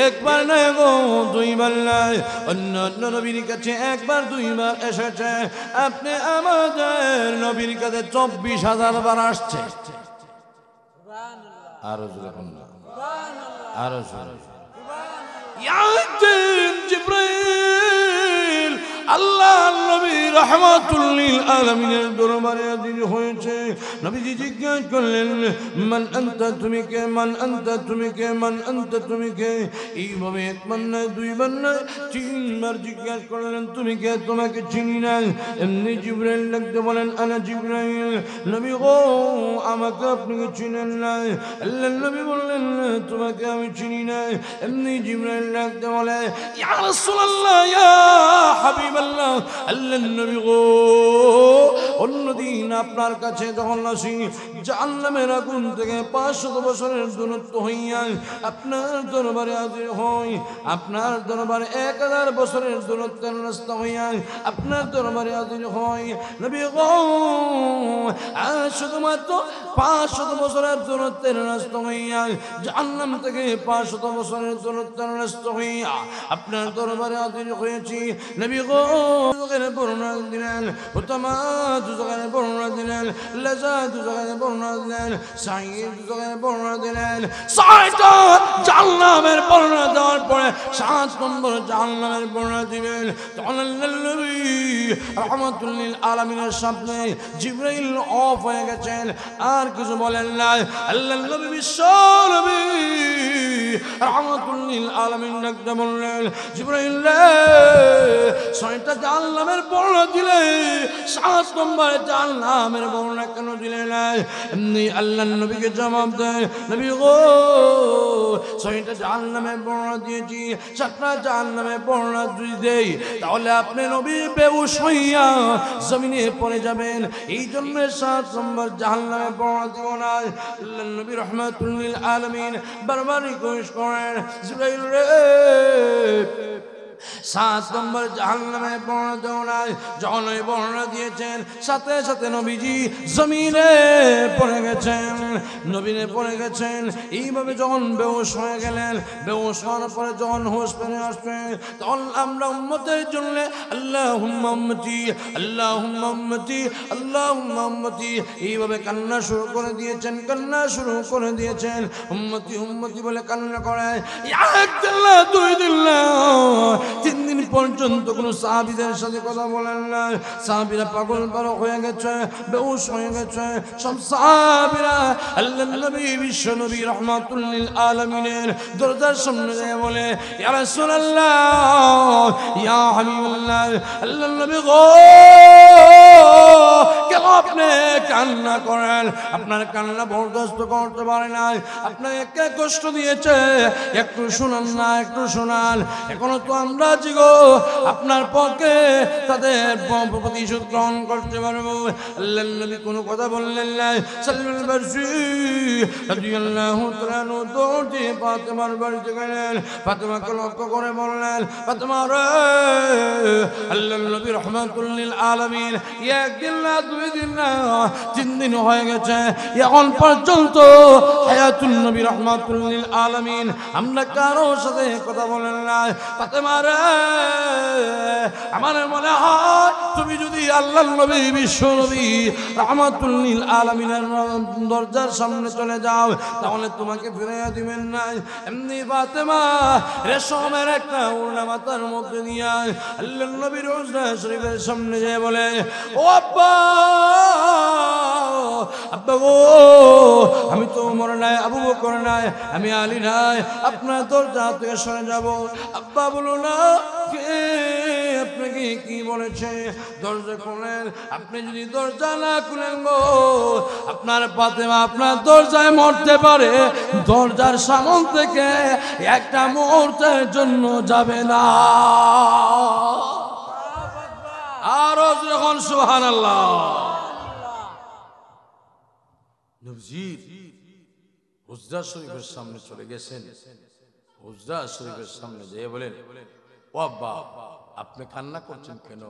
একবার নয় গো দুইবার নয়, অন্য নবীর কাছে একবার দুইবার এসেছে। আপনি আমাদের নবীর কাছে 24,000 বার আসছে। আরো আরো জিবরাইল আল্লাহর নবী রহমাতুল লিল আলামিনের দরবারে হাজির হয়েছে। নবীজি জিজ্ঞাসা করলেন মান আনতা, তুমি কে? মান আনতা, তুমি কে? মান আনতা, তুমি কে? এইভাবে একবার নয়, দুইবার নয়, 3বার জিজ্ঞাসা করলেন তুমি কে? তোমাকে চিনি না। এমনি জিবরাইল ডাকতে বলেন আনা জিবরাইল। নবী গো আমাকে আপনি চিনেন না। আল্লাহর নবী বললেন তোমাকে আমি চিনি না। এমনি জিবরাইল ডাকতে বলে ইয়া রাসূলুল্লাহ, ইয়া হাবিবাল্লাহ, আল্লাহর নবী গো অন্যদিন আপনার কাছে যখন আসি জাহান্নামের আগুন থেকে 500 বছরের দূরত্ব হইয়া আপনার দরবারে হাজির হই, আপনার দরবারে 1000 বছরের দূরত্বের রাস্তা হইয়া আপনার দরবারে হাজির হই। নবী গো আর শুধুমাত্র 500 বছরের দূরত্বের রাস্তা হইয়া জাহান্নাম থেকে 500 বছরের দূরত্বের রাস্তা হইয়া আপনার দরবারে হাজির হয়েছি। নবী গো বর্ণনা দিলেন, উত্তমা দুজনের বর্ণনা দিলেন, লেজা দুজনের বর্ণনা দিলেন, সাইয়েদ দুজনের বর্ণনা দিলেন। 6টা জাহান্নামের বর্ণনা দেওয়ার পরে 7 নম্বর জাহান্নামের বর্ণনা দিবেন। তখন আল্লাহর নবী রহমাতুল লিল আলামিনের সামনে জিবরাইল অফ হয়ে গেছেন, আর কিছু বলেন না। আল্লাহর নবী বিশ্ব নবী রহমাতুল লিল আলামিন ডাকতে বললেন জিবরাইল 6টা জাহান্নামের বর্ণনা দিলে 7 নম্বর জাহান্নামের বর্ণনা কেন দিলে না? এমনি আল্লাহর নবীকে জবাব দেয় নবী গো 6টা জাহান্নামের বর্ণনা দিয়েছি, 7টা জাহান্নামের বর্ণনা যদি দেই তাহলে আপনি নবী বেহুশ হইয়া জমিনে পড়ে যাবেন। এই জন্য 7 নম্বর জাহান্নামের বর্ণনা দিব না। আল্লাহর নবী রহমাতুল লিল আলামিন বারবার রিকোয়েস্ট করেন জিবরাইল রে 7 নম্বর জাহান্নামের বর্ণনা দেও নাই। যখন ওই বর্ণনা দিয়েছেন সাথে সাথে নবীজি জমিনে পড়ে গেছেন, নবীনে পড়ে গেছেন। এইভাবে যখন বেহুশ হয়ে গেলেন, বেহুশ হওয়ার পরে যখন হুঁশ ফিরে আসবে তখন আমরা উম্মতের জন্য আল্লাহুম্মা উম্মতি, আল্লাহুম্মা উম্মতি, আল্লাহুম্মা উম্মতি এইভাবে কান্না শুরু করে দিয়েছেন, কান্না শুরু করে দিয়েছেন। উম্মতি উম্মতি বলে কান্না করে একদিন না, 2 দিন না, 3 দিন পর্যন্ত কোন সাহাবীদের সাথে কথা বলেন না। সাহাবীরা পাগল পারক হয়ে গেছে, বেহুশ হয়ে গেছে। সব সাহাবীরা আল্লাহর নবী বিশ্ব নবী রহমাতুল লিল আলামিনের দরজার সামনে গিয়ে বলে ইয়া রাসূলুল্লাহ, ইয়া হাবিবাল্লাহ, আল্লাহর নবী গো কেন আপনি কান্না করেন? আপনার কান্না বরদাস্ত করতে পারে না, আপনাকে কে কষ্ট দিয়েছে একটু শুনান না, একটু শোনান। এখনো তো আমরা জিগো আপনার পক্ষে তাদের প্রতিশোধ গ্রহণ করতে পারবো। আল্লাহর নবী কোনো কথা বললেন না। সালমান ফারসি রাদিয়াল্লাহু তাআলা দৌড় দিয়ে ফাতেমার বাড়িতে গেলেন, ফাতেমাকে লক্ষ্য করে বললেন ফাতেমা রে, আল্লাহর নবী রহমাতুল লিল আলামিন একদিন না, 2 দিন না, 3 দিন হয়ে গেছে, এখন পর্যন্ত হায়াতুল নবী রহমাতুল লিল আলামিন আমরা কারো সাথে কথা বলেন না। ফাতেমা রে, আমার মনে হয় তুমি যদি আল্লাহর নবী বিশ্ব নবী রহমাতুল লিল আলামিনের দরজার সামনে চলে যাও তাহলে তোমাকে ফিরিয়ে দিবেন না। এমনি ফাতেমা রেশমের একটা ওড়না মাথার মধ্যে নিয়ে আল্লাহর নবীর রওজা শরীফের সামনে যেয়ে বলে ও আব্বা, আব্বা গো আমি তো ওমর নাই, আবু বকর নাই, আমি আলী নাই, আপনার দরজা থেকে সরে যাব। আব্বা বলো না কে আপনাকে কি বলেছে? দরজা খুলেন। আপনি যদি দরজা না খুলেন গো আপনার ফাতেমা আপনার দরজায় মরতে পারে, দরজার সামন থেকে একটা মুহূর্তের জন্য যাবে না। আরো যখন সুবহানাল্লাহ। নবীজি হুজরা শরীফের সামনে চলে গেছেন, হুজরা শরীফের সামনে যেয়ে বলেন, ও আব্বা আপনি কান্না করছেন কেন?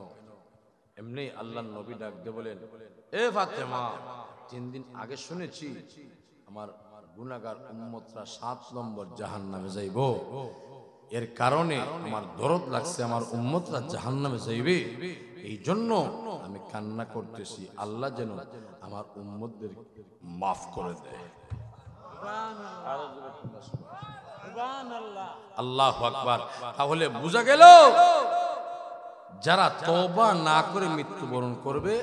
এমনি আল্লাহর নবী ডাক দিয়ে বলেন, এ ফাতেমা, 3 দিন আগে শুনেছি আমার গুনাহগার উম্মতরা 7 নম্বর জাহান্নামে যাইব, এর কারণে আমার দরদ লাগছে আমার উম্মতরা জাহান্নামে যাইবে, এই জন্য আমি কান্না করতেছি, আল্লাহ যেন আমার উম্মতদের মাফ করে দেয়। আল্লাহু আকবার। তাহলে বোঝা গেল যারা তওবা না করে মৃত্যুবরণ করবে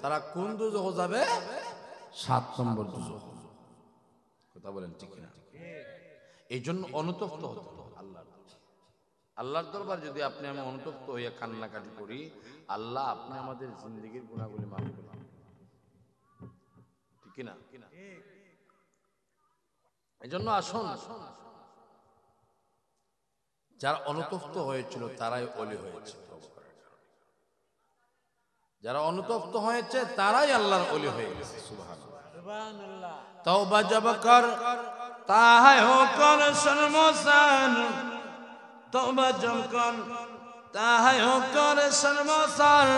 তারা কোন দুজখ যাবে? 7 নম্বর দুজখ। কথা বলেন ঠিক না? এই জন্য অনুতপ্ত হতে হবে আল্লাহর দরবার। যদি আপনি আমি অনুতপ্ত হইয়া কান্নাকাটি করি, আল্লাহ আপনি আমাদের জিন্দেগির গুনাহগুলি মাফ করবেন, ঠিক না? এই জন্য আসুন, যারা অনুতপ্ত হয়েছিল তারাই ওলি হয়েছে, যারা অনুতপ্ত হয়েছে তারাই আল্লাহর ওলি হয়ে গেছে। সুবহানাল্লাহ। তওবা জব কর তাহে হো কর শর্মসান, তওবা জব কর তাহে হো কর শর্মসান,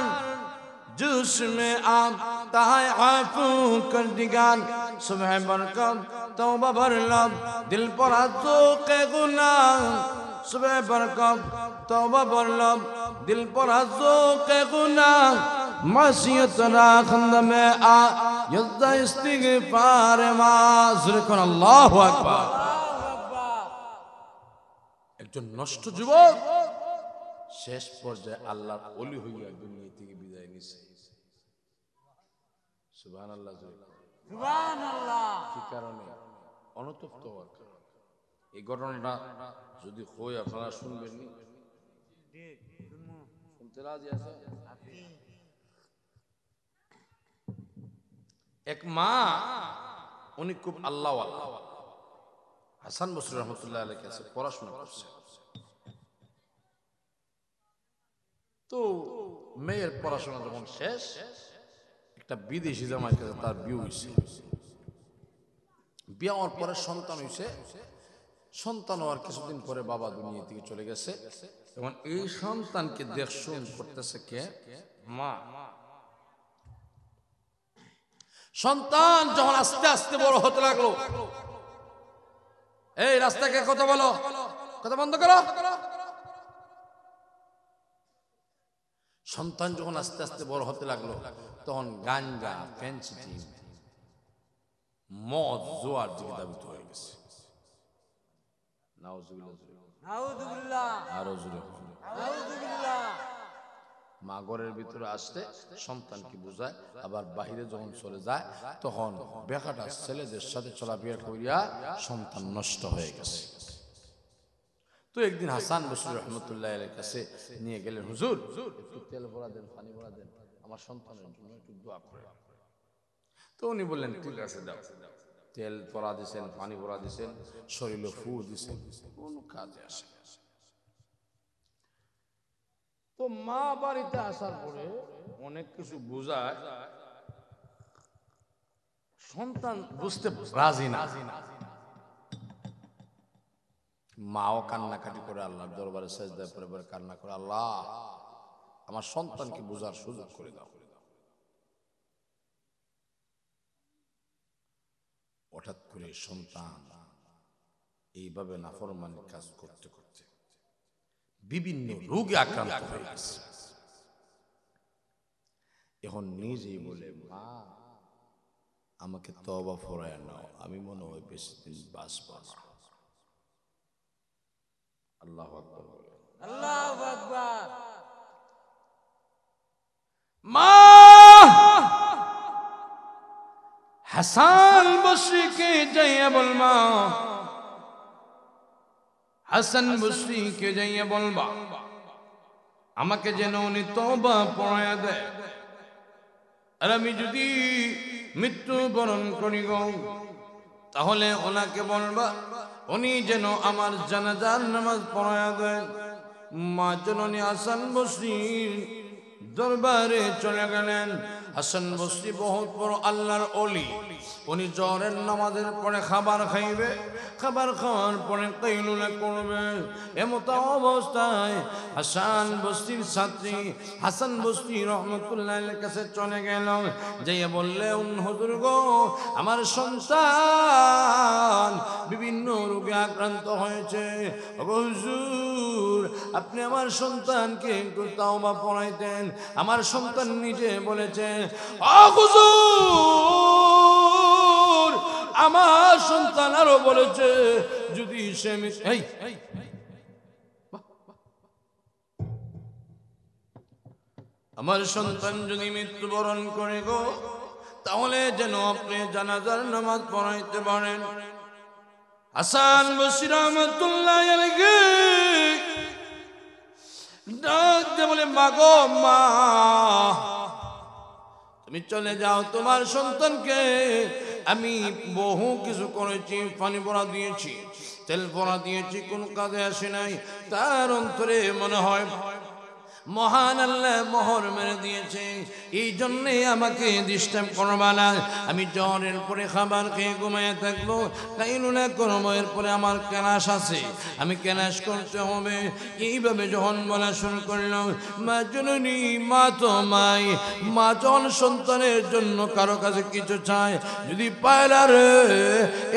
জুস মে আম তাহে আফু কর দিগান। সুবহ বরকত তওবা ভরলাম দিল পর আযুকে গুনাহ, সুবহ বরকত তওবা ভরলাম দিল পর আযুকে গুনাহ, মাসিয়ত রাখন্দ মে আ ইজ্জা ইস্তিগফার মা। যুরকুন আল্লাহু আকবার। একজন নষ্ট যুবক শেষ পর্যায়ে আল্লাহর ওলি হইয়া দুনিয়া থেকে বিদায় নিছে। সুবহানাল্লাহ, সুবহানাল্লাহ। কি কারণে? অনুতপ্ত হওয়ার কারণে। এই ঘটনাটা যদি হয় আপনারা শুনবেন নি? শুনতে রাজি আছে? এক মা, উনি খুব আল্লাহওয়ালা, হাসান বসরি রহমতুল্লাহ আলাইহির কাছে পড়াশোনা করছে। তো মেয়ের পড়াশোনা যখন শেষ, একটা বিদেশি জামাইয়ের কাছে তার বিয়ে হয়েছে। বিয়ে হওয়ার পরে সন্তান হয়েছে। সন্তান হওয়ার কিছুদিন পরে বাবা দুনিয়া থেকে চলে গেছে। এবং এই সন্তানকে দেখশন করতেছে কে? মা। সন্তান যখন আস্তে আস্তে বড় হতে লাগলো, এই রাস্তাকে কথা বলো, কথা বন্ধ করো। সন্তান যখন আস্তে আস্তে বড় হতে লাগলো, তখন গাঞ্জা, ফেন্সিডিল, মদ, জোয়ার দিকে ধাবিত হয়ে গেছে। মা ঘরের ভিতরে আসতে সন্তানকে বোঝায়, আবার বাহিরে যখন চলে যায় তখন বেকাটা ছেলেদের সাথে চলাফেরা করিয়া সন্তান নষ্ট হয়ে গেছে। তো একদিন হাসান বসরি রহমতুল্লাহ আলাইহির কাছে নিয়ে গেলেন, হুজুর একটু তেল ভরা দেন, পানি ভরা দেন, আমার সন্তানের জন্য একটু দোয়া করে। তো উনি বললেন ঠিক আছে দাও। তেল ভরা দিয়েছেন, পানি ভরা দিয়েছেন, শরীরে ফু দিয়েছেন, কোনো কাজে আসে। তো মা বাড়িতে আসার পরে অনেক কিছু বোঝায়, সন্তান বুঝতে রাজি না। মাও কান্নাকাটি করে আল্লাহর দরবারে সেজদায় পড়ে পড়ে কান্না করে, আল্লাহ আমার সন্তানকে বোঝার সুযোগ করে দাও। হঠাৎ করে সন্তান এইভাবে নাফরমানির কাজ করতে করতে বিভিন্ন রোগে আক্রান্ত হয়ে গেছে। এখন নিজেই বলে, মা আমাকে তওবা ফরায় নাও, আমি মনে হয় বেশি দিন বাঁচব না। আল্লাহু আকবার, আল্লাহু আকবার। মা হাসান বসরিকে যাইয়া বলবা, হাসান বসরিকে যাইয়া বলবা আমাকে যেন উনি তওবা পড়ায়া দেয়, আর আমি যদি মৃত্যুবরণ করি গো, তাহলে ওনাকে বলবা উনি যেন আমার জানাজার নামাজ পড়ায়া দেয়। মা জননী হাসান বসরি দরবারে চলে গেলেন। হাসান বসরি বহুত বড় আল্লাহর ওলি। উনি জ্বরের নামাজের পরে খাবার খাইবে, খাবার খাওয়ার পরে কাইলুলা করবে। এমত অবস্থায় হাসান বসরির ছাত্রী হাসান বসরি রহমতুল্লাহের কাছে চলে গেল। যাইয়া বললেন, হুজুর গো, আমার সন্তান বিভিন্ন রোগে আক্রান্ত হয়েছে। হুজুর, আপনি আমার সন্তানকে একটু তাওবা পড়াইতেন। আমার সন্তান নিজে বলেছে, ও হুজুর, আমার সন্তান আরো বলেছে যদি সে আমার সন্তান যদি মৃত্যুবরণ করে গো, তাহলে যেন আপনি জানাজার নামাজ পড়াইতে পারেন। হাসান বসরি রহমাতুল্লাহ আলাইহি ডাক দিয়ে বলে, মা গো মা, তুমি চলে যাও, তোমার সন্তানকে আমি বহু কিছু করেছি, পানি পড়া দিয়েছি, তেল পড়া দিয়েছি, কোন কাজে আসে নাই। তার অন্তরে মনে হয় মহান আল্লাহ মোহর মেরে দিয়েছে, এই জন্যে আমাকে ডিস্টার্ব করবা না। আমি জ্বরের পরে খাবার খেয়ে ঘুমিয়ে থাকবো, কাইলুলা করবো, এরপরে আমার ক্লাস আছে, আমি ক্লাস করতে হবে। এইভাবে যখন বলা শুরু করলো, মা জননী, মা তো মাই, মা যখন সন্তানের জন্য কারো কাছে কিছু চায়, যদি পায়লার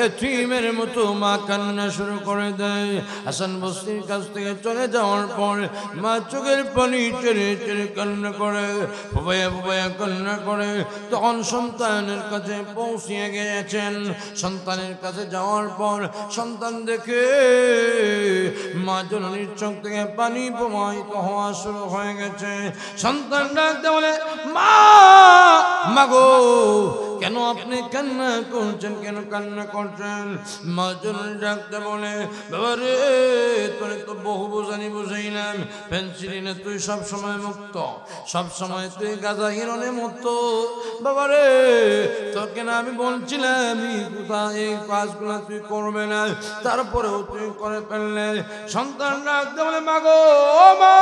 এতিমের মতো মা কান্না শুরু করে দেয়। হাসান বসরির কাছ থেকে চলে যাওয়ার পর মা চোখের পানি চেরে চেরে কান্না করে, ফুবাইয়া ফুবাইয়া কান্না করে। তখন সন্তানের কাছে পৌঁছিয়ে গিয়েছেন। সন্তানের কাছে যাওয়ার পর সন্তান দেখে মা জননীর চোখ থেকে পানি প্রবাহিত হওয়া শুরু হয়ে গেছে। সন্তান ডাকতে বলে, মা, মাগো, কেন আপনি কান্না করছেন, কেন কান্না করছেন? মা জননী ডাকতে বলে, বাবা রে, তোরে তো বহু বোঝানি বুঝাইলাম, পেন্সিলিনে তুই সব সময় মুক্ত, সব সময় তুই গাজা হিরণে মুক্ত। বাবা রে, তোকে না আমি বলছিলাম কোথায় এই কাজগুলো তুই করবে না, তারপরেও তুই করে ফেললে। সন্তান ডাকতে বলে, মাগো মা,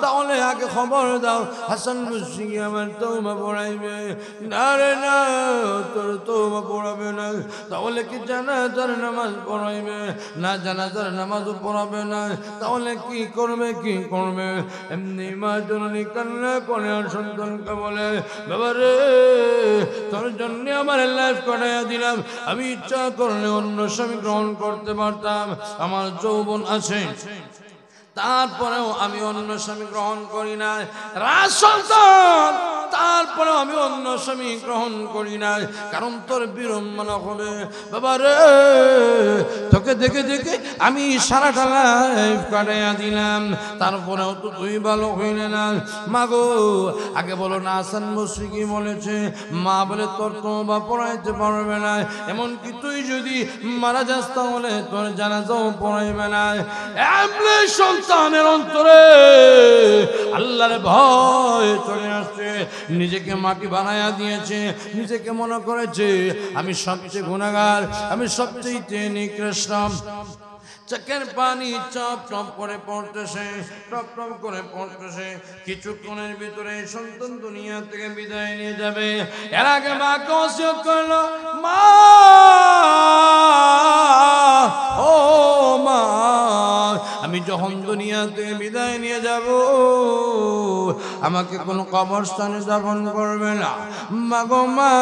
তাহলে আগে খবর দাও, হাসান বসরি আমার তওবা পড়াইবে? না রে না, তোর তওবা পড়াবে না। তাহলে কি জানাজার নামাজ পড়াইবে? না, জানাজার নামাজও পড়াবে না। তাহলে কি করবে, কি করবে? এমনি মা জননী কান্না করে আর সন্তানকে বলে, বাবা রে, তোর জন্য আমার লাইফ কাটাইয়া দিলাম, আমি ইচ্ছা করলে অন্য স্বামী গ্রহণ করতে পারতাম, আমার যৌবন আছে, তারপরেও আমি অন্য স্বামী গ্রহণ করি না। রাজ সন্তান, তারপরেও আমি অন্য স্বামী গ্রহণ করি না, কারণ তোর বিড়ম্বনা হবে। বাবা রে, তোকে দেখে দেখে আমি সারাটা লাইফ কাটাইয়া দিলাম, তারপরেও তো তুই ভালো হইলে না। মাগো, আগে বলো না হাসান বসরি কি বলেছে? মা বলে, তোর তওবা পড়াইতে পারবে না, এমনকি তুই যদি মারা যাস তাহলে তোর জানাজাও পড়াইবে না। এমনি সন্তানের অন্তরে আল্লাহর ভয় চলে আসছে, নিজেকে মাটি বানায়া দিয়েছে, নিজেকে মনে করেছে আমি সবচেয়ে গুনাহগার, আমি সবচেয়ে নিকৃষ্ট। চোখের পানি চপ টপ করে পড়তেছে, টপ টপ করে পড়তেছে। কিছুক্ষণের ভিতরে সন্তান দুনিয়া থেকে বিদায় নিয়ে যাবে। এর আগে মাকে ওসিয়ত করলো, মা, ও মা, আমি যখন দুনিয়া থেকে বিদায় নিয়ে যাব, আমাকে কোনো কবরস্থানে দাফন করবে না। মা গো মা,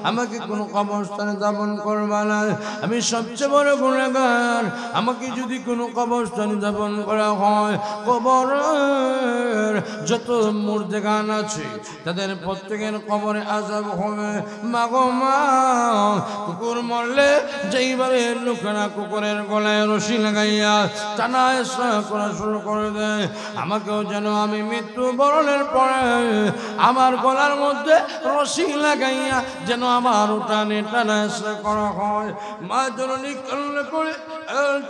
আমাকে কোনো কবরস্থানে দাফন করবে না, আমি সবচেয়ে বড় গুনাহগার। আমাকে যদি কোনো কবরস্থানে দাফন করা হয়, কবরের যত মুর্দেগান আছে তাদের প্রত্যেকের কবরে আযাব হবে। মা গো মা, কুকুর মরলে যেইবারে লোকেরা কুকুরের গলায় রশি লাগাইয়া টানা এসা করা শুরু করে দেয়, আমাকেও যেন আমি মৃত্যু বরণের পরে আমার গলার মধ্যে রশি লাগাইয়া যেন আমার টানে টানা এসা করা হয়। মা জননী কান্না করে,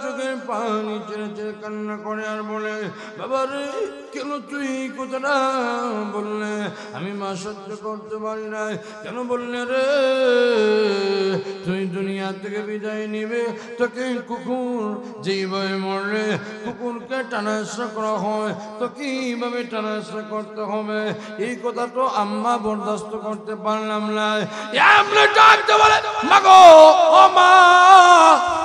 চোখের পানি ছেড়ে ছেড়ে কান্না করে আর বলে, বাবা রে, কেন তুই কথাটা বললে? আমি মা সহ্য করতে পারি না। কেন বললে রে? তুই দুনিয়া থেকে বিদায় নিবে তো কুকুর যেইভাবে মরলে কুকুরকে টানাসরা করা হয় তো কিভাবে টানাসরা করতে হবে এই কথা তো আম্মা বরদাস্ত করতে পারলাম না। আমরা ডাকতে বলে মাগো ও মা,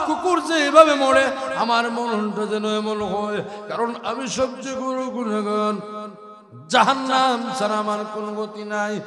কুকুর যেভাবে মরে আমার মনটা যেন এমন হয়, কারণ আমি সবচেয়ে বড় গুনাহগার, জাহান্নাম ছাড়া আমার কোনো গতি নাই।